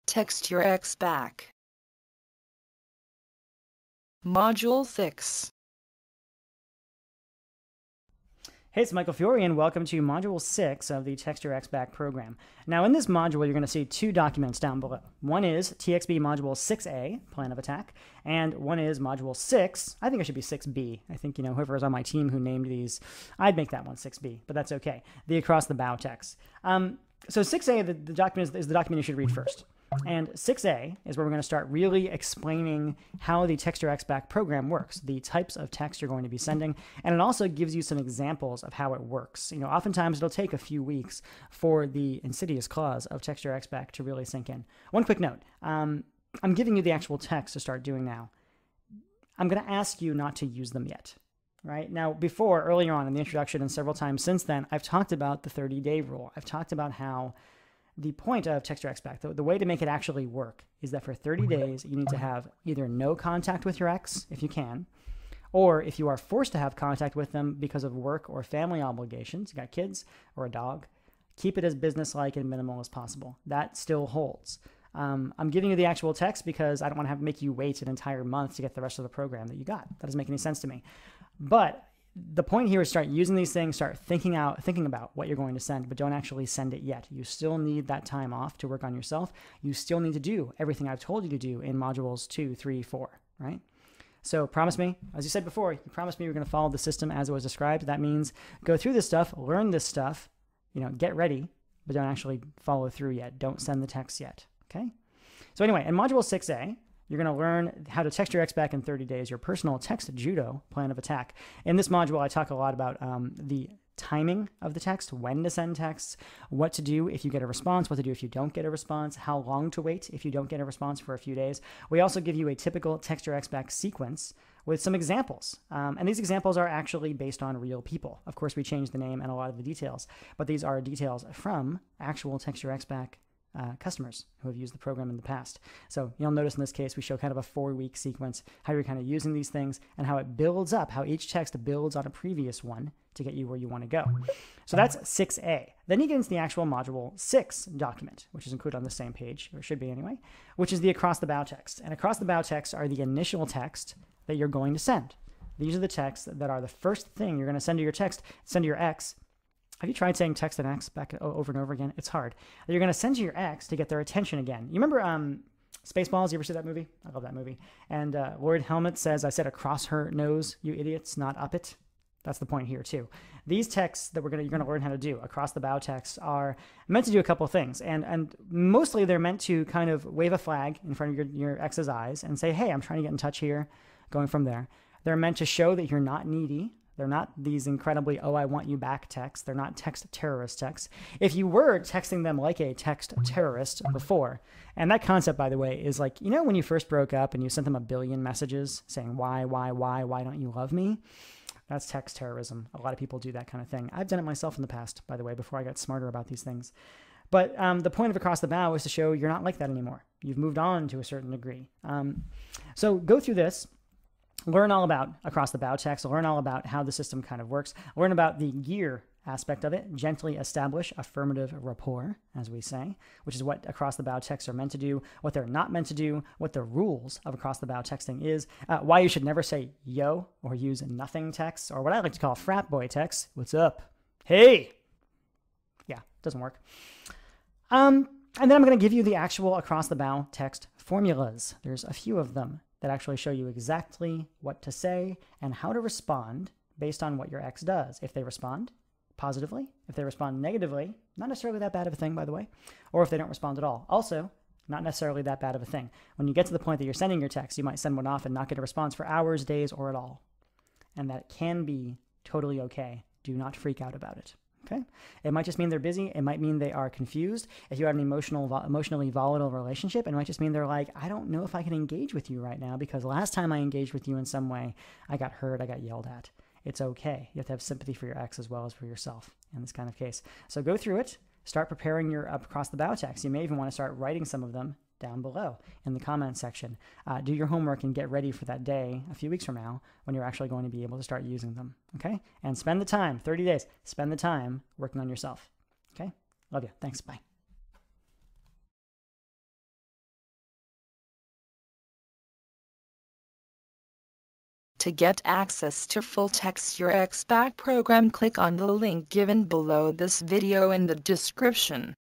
Text your ex back. Module 6. Hey, it's Michael Fiore, and welcome to Module 6 of the Text Your Ex Back program. Now, in this module, you're going to see two documents down below. One is TXB Module 6A, Plan of Attack, and one is Module 6. I think it should be 6B. I think, whoever is on my team who named these, I'd make that one 6B, but that's okay. The Across the Bow text. So 6A, the document is the document you should read first. And 6A is where we're going to start really explaining how the Text Your Ex Back program works, the types of text you're going to be sending, and it also gives you some examples of how it works. Oftentimes it'll take a few weeks for the insidious clause of Text Your Ex Back to really sink in. One quick note, I'm giving you the actual text to start doing now. I'm going to ask you not to use them yet. Right? Now, earlier on in the introduction and several times since then, I've talked about the 30-day rule. I've talked about how the point of Text Your Ex Back, the way to make it actually work, is that for 30 days, you need to have either no contact with your ex, if you can, or if you are forced to have contact with them because of work or family obligations, you got kids or a dog, keep it as businesslike and minimal as possible. That still holds. I'm giving you the actual text because I don't want to make you wait an entire month to get the rest of the program that you got. That doesn't make any sense to me. But the point here is start using these things, start thinking about what you're going to send, but don't actually send it yet. You still need that time off to work on yourself. You still need to do everything I've told you to do in modules 2, 3, 4, right? So promise me, as you said before, you promised me you're going to follow the system as it was described. That means go through this stuff, learn this stuff, get ready, but don't actually follow through yet. Don't send the text yet, okay? So anyway, in module 6A, you're going to learn how to text your ex back in 30 days, your personal text judo plan of attack. In this module, I talk a lot about the timing of the text, when to send texts, what to do if you get a response, what to do if you don't get a response, how long to wait if you don't get a response for a few days. We also give you a typical text your ex back sequence with some examples. And these examples are actually based on real people. Of course, we changed the name and a lot of the details, but these are details from actual text your ex back customers who have used the program in the past. So you'll notice in this case, we show kind of a 4-week sequence, how you're kind of using these things and how it builds up, how each text builds on a previous one to get you where you want to go. So that's 6A. Then you get into the actual module 6 document, which is included on the same page, or should be anyway, which is the across the bow text. And across the bow texts are the initial text that you're going to send. These are the texts that are the first thing you're going to send to your ex. Have you tried saying text and ex back over and over again? It's hard. You're going to send to your ex to get their attention again. You remember Spaceballs? You ever see that movie? I love that movie. And Lord Helmet says, I said across her nose, you idiots, not up it. That's the point here too. These texts that you're going to learn how to do, across the bow texts, are meant to do a couple of things. And mostly they're meant to kind of wave a flag in front of your ex's eyes and say, hey, I'm trying to get in touch here, going from there. They're meant to show that you're not needy. They're not these incredibly, oh, I want you back texts. They're not text terrorist texts. If you were texting them like a text terrorist before, and that concept, by the way, is like, when you first broke up and you sent them a billion messages saying, why don't you love me? That's text terrorism. A lot of people do that kind of thing. I've done it myself in the past, by the way, before I got smarter about these things. But the point of Across the Bow is to show you're not like that anymore. You've moved on to a certain degree. So go through this. Learn all about across the bow text, learn all about how the system kind of works, learn about the G.E.A.R aspect of it, Gently Establish Affirmative Rapport, as we say, which is what across the bow texts are meant to do, what they're not meant to do, what the rules of across the bow texting is, why you should never say yo or use nothing texts, or what I like to call frat boy texts. What's up? Hey! Yeah, doesn't work. And then I'm going to give you the actual across the bow text formulas. There's a few of them that actually show you exactly what to say and how to respond based on what your ex does. If they respond positively, if they respond negatively, not necessarily that bad of a thing, by the way, or if they don't respond at all, also not necessarily that bad of a thing. When you get to the point that you're sending your text, you might send one off and not get a response for hours, days, or at all. And that can be totally okay. Do not freak out about it. Okay. It might just mean they're busy. It might mean they are confused. If you have an emotionally volatile relationship, it might just mean they're like, I don't know if I can engage with you right now because last time I engaged with you in some way, I got hurt, I got yelled at. It's okay. You have to have sympathy for your ex as well as for yourself in this kind of case. So go through it. Start preparing your across the bow text. You may even want to start writing some of them down below in the comment section. Do your homework and get ready for that day a few weeks from now when you're actually going to be able to start using them. Okay? And spend the time, 30 days, spend the time working on yourself. Okay? Love you. Thanks. Bye. To get access to full Text Your Ex Back program, click on the link given below this video in the description.